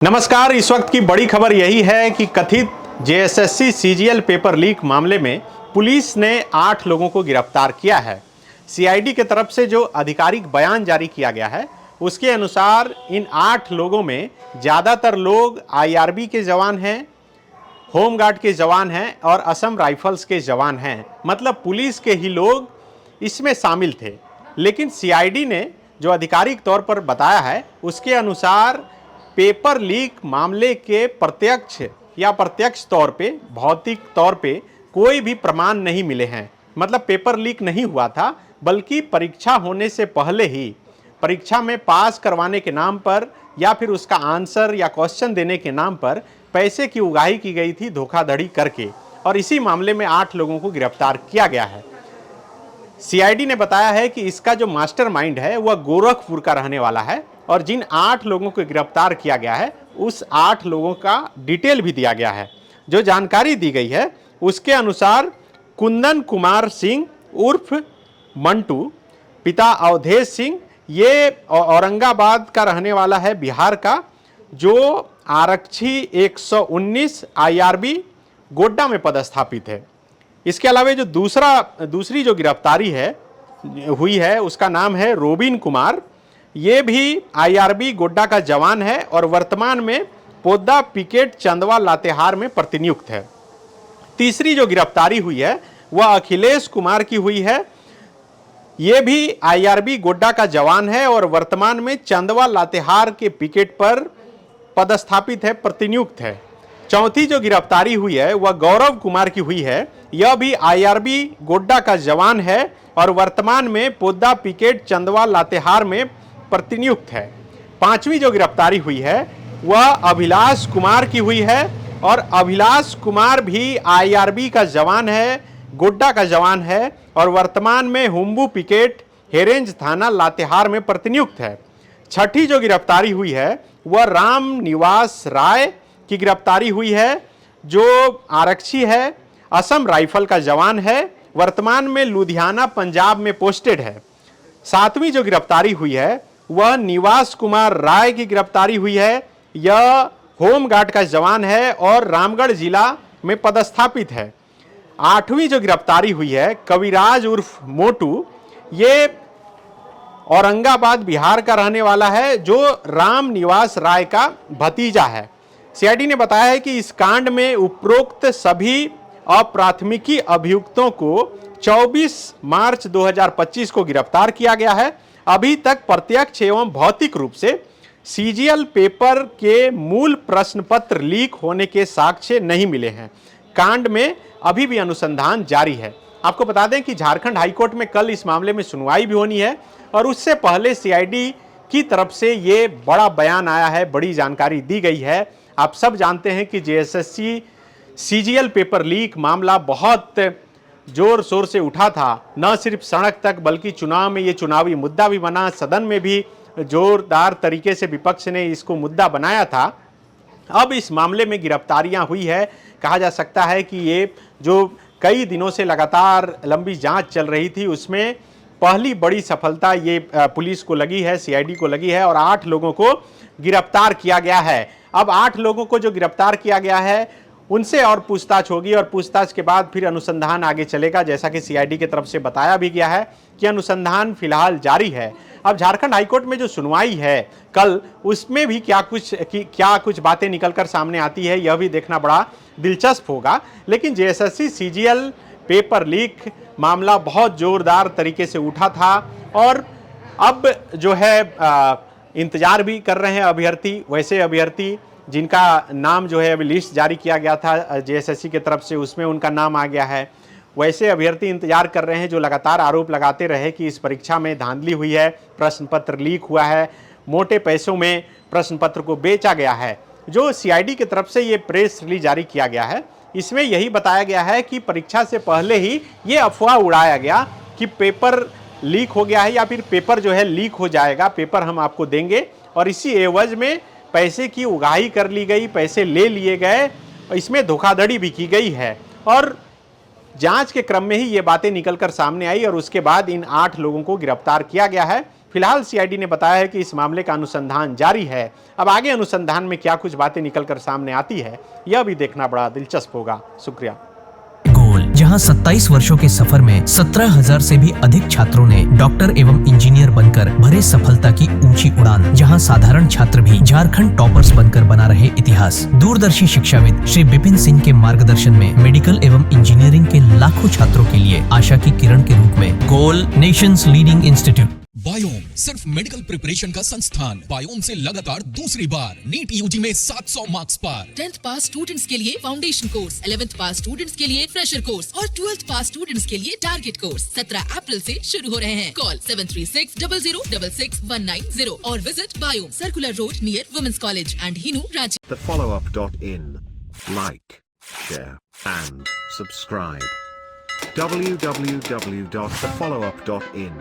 नमस्कार। इस वक्त की बड़ी खबर यही है कि कथित जेएसएससी सीजीएल पेपर लीक मामले में पुलिस ने 8 लोगों को गिरफ्तार किया है। सीआईडी की तरफ से जो आधिकारिक बयान जारी किया गया है उसके अनुसार इन 8 लोगों में ज़्यादातर लोग आईआरबी के जवान हैं, होमगार्ड के जवान हैं और असम राइफल्स के जवान हैं। मतलब पुलिस के ही लोग इसमें शामिल थे। लेकिन सीआईडी ने जो आधिकारिक तौर पर बताया है उसके अनुसार पेपर लीक मामले के प्रत्यक्ष तौर पे, भौतिक तौर पे कोई भी प्रमाण नहीं मिले हैं। मतलब पेपर लीक नहीं हुआ था, बल्कि परीक्षा होने से पहले ही परीक्षा में पास करवाने के नाम पर या फिर उसका आंसर या क्वेश्चन देने के नाम पर पैसे की उगाही की गई थी धोखाधड़ी करके। और इसी मामले में 8 लोगों को गिरफ्तार किया गया है। सीआईडी ने बताया है कि इसका जो मास्टरमाइंड है वह गोरखपुर का रहने वाला है और जिन 8 लोगों को गिरफ्तार किया गया है उस 8 लोगों का डिटेल भी दिया गया है। जो जानकारी दी गई है उसके अनुसार कुंदन कुमार सिंह उर्फ मंटू, पिता अवधेश सिंह, ये औरंगाबाद का रहने वाला है, बिहार का, जो आरक्षी 119 आईआरबी गोड्डा में पदस्थापित है। इसके अलावा जो दूसरी जो गिरफ्तारी हुई है उसका नाम है रोबिन कुमार। ये भी आईआरबी गोड्डा का जवान है और वर्तमान में पोद्दा पिकेट चंदवा लातेहार में प्रतिनियुक्त है। तीसरी जो गिरफ्तारी हुई है वह अखिलेश कुमार की हुई है। ये भी आईआरबी गोड्डा का जवान है और वर्तमान में चंदवा लातेहार के पिकेट पर पदस्थापित है, प्रतिनियुक्त है। चौथी जो गिरफ्तारी हुई है वह गौरव कुमार की हुई है। यह भी आईआरबी गोड्डा का जवान है और वर्तमान में पोद्दा पिकेट चंदवा लातेहार में प्रतिनियुक्त है। पांचवी जो गिरफ्तारी हुई है वह अभिलाष कुमार की हुई है और अभिलाष कुमार भी आईआरबी का जवान है, गोड्डा का जवान है और वर्तमान में हुम्बू पिकेट हेरेंज थाना लातेहार में प्रतिनियुक्त है। छठी जो गिरफ्तारी हुई है वह राम निवास राय की गिरफ्तारी हुई है, जो आरक्षी है, असम राइफल का जवान है, वर्तमान में लुधियाना पंजाब में पोस्टेड है। सातवीं जो गिरफ्तारी हुई है वह निवास कुमार राय की गिरफ्तारी हुई है। यह होमगार्ड का जवान है और रामगढ़ जिला में पदस्थापित है। आठवीं जो गिरफ्तारी हुई है कविराज उर्फ मोटू, ये औरंगाबाद बिहार का रहने वाला है, जो राम निवास राय का भतीजा है। सीआईडी ने बताया है कि इस कांड में उपरोक्त सभी अप्राथमिकी अभियुक्तों को 24 मार्च 2025 को गिरफ्तार किया गया है। अभी तक प्रत्यक्ष एवं भौतिक रूप से सीजीएल पेपर के मूल प्रश्न पत्र लीक होने के साक्ष्य नहीं मिले हैं। कांड में अभी भी अनुसंधान जारी है। आपको बता दें कि झारखंड हाईकोर्ट में कल इस मामले में सुनवाई भी होनी है और उससे पहले सीआईडी की तरफ से ये बड़ा बयान आया है, बड़ी जानकारी दी गई है। आप सब जानते हैं कि जेएसएससी सीजीएल पेपर लीक मामला बहुत जोर शोर से उठा था, न सिर्फ सड़क तक बल्कि चुनाव में ये चुनावी मुद्दा भी बना। सदन में भी जोरदार तरीके से विपक्ष ने इसको मुद्दा बनाया था। अब इस मामले में गिरफ्तारियां हुई है। कहा जा सकता है कि ये जो कई दिनों से लगातार लंबी जांच चल रही थी उसमें पहली बड़ी सफलता ये पुलिस को लगी है, सीआईडी को लगी है और 8 लोगों को गिरफ्तार किया गया है। अब 8 लोगों को जो गिरफ्तार किया गया है उनसे और पूछताछ होगी और पूछताछ के बाद फिर अनुसंधान आगे चलेगा। जैसा कि सीआईडी की तरफ से बताया भी गया है कि अनुसंधान फिलहाल जारी है। अब झारखंड हाईकोर्ट में जो सुनवाई है कल, उसमें भी क्या कुछ बातें निकलकर सामने आती है यह भी देखना बड़ा दिलचस्प होगा। लेकिन जेएसएससी सीजीएल पेपर लीक मामला बहुत जोरदार तरीके से उठा था और अब जो है इंतजार भी कर रहे हैं अभ्यर्थी। वैसे अभ्यर्थी जिनका नाम जो है अभी लिस्ट जारी किया गया था जेएसएससी की तरफ से, उसमें उनका नाम आ गया है। वैसे अभ्यर्थी इंतजार कर रहे हैं जो लगातार आरोप लगाते रहे कि इस परीक्षा में धांधली हुई है, प्रश्न पत्र लीक हुआ है, मोटे पैसों में प्रश्न पत्र को बेचा गया है। जो सीआईडी की तरफ से ये प्रेस रिलीज जारी किया गया है इसमें यही बताया गया है कि परीक्षा से पहले ही ये अफवाह उड़ाया गया कि पेपर लीक हो गया है या फिर पेपर जो है लीक हो जाएगा, पेपर हम आपको देंगे और इसी एवज में पैसे की उगाही कर ली गई, पैसे ले लिए गए, इसमें धोखाधड़ी भी की गई है। और जांच के क्रम में ही ये बातें निकलकर सामने आई और उसके बाद इन 8 लोगों को गिरफ्तार किया गया है। फिलहाल सीआईडी ने बताया है कि इस मामले का अनुसंधान जारी है। अब आगे अनुसंधान में क्या कुछ बातें निकलकर सामने आती है, यह भी देखना बड़ा दिलचस्प होगा। शुक्रिया। गोल, जहां 27 वर्षों के सफर में 17,000 से भी अधिक छात्रों ने डॉक्टर एवं इंजीनियर बनकर भरे सफलता की ऊंची उड़ान, जहां साधारण छात्र भी झारखंड टॉपर्स बनकर बना रहे इतिहास। दूरदर्शी शिक्षाविद श्री विपिन सिंह के मार्गदर्शन में मेडिकल एवं इंजीनियरिंग के लाखों छात्रों के लिए आशा की किरण के रूप में गोल, नेशंस लीडिंग इंस्टीट्यूट। बायोम सिर्फ मेडिकल प्रिपरेशन का संस्थान। बायोम से लगातार दूसरी बार नीट यूजी में 700 मार्क्स पार। 10th पास स्टूडेंट्स के लिए फाउंडेशन कोर्स, 11th पास स्टूडेंट्स के लिए फ्रेशर कोर्स और 12th पास स्टूडेंट्स के लिए टारगेट कोर्स 17 अप्रैल से शुरू हो रहे हैं। कॉल 7360066190 और visit Biome, circular road near women's college and Hinoo, Ranchi. thefollowup.in. Like, share, and subscribe. www.thefollowup.in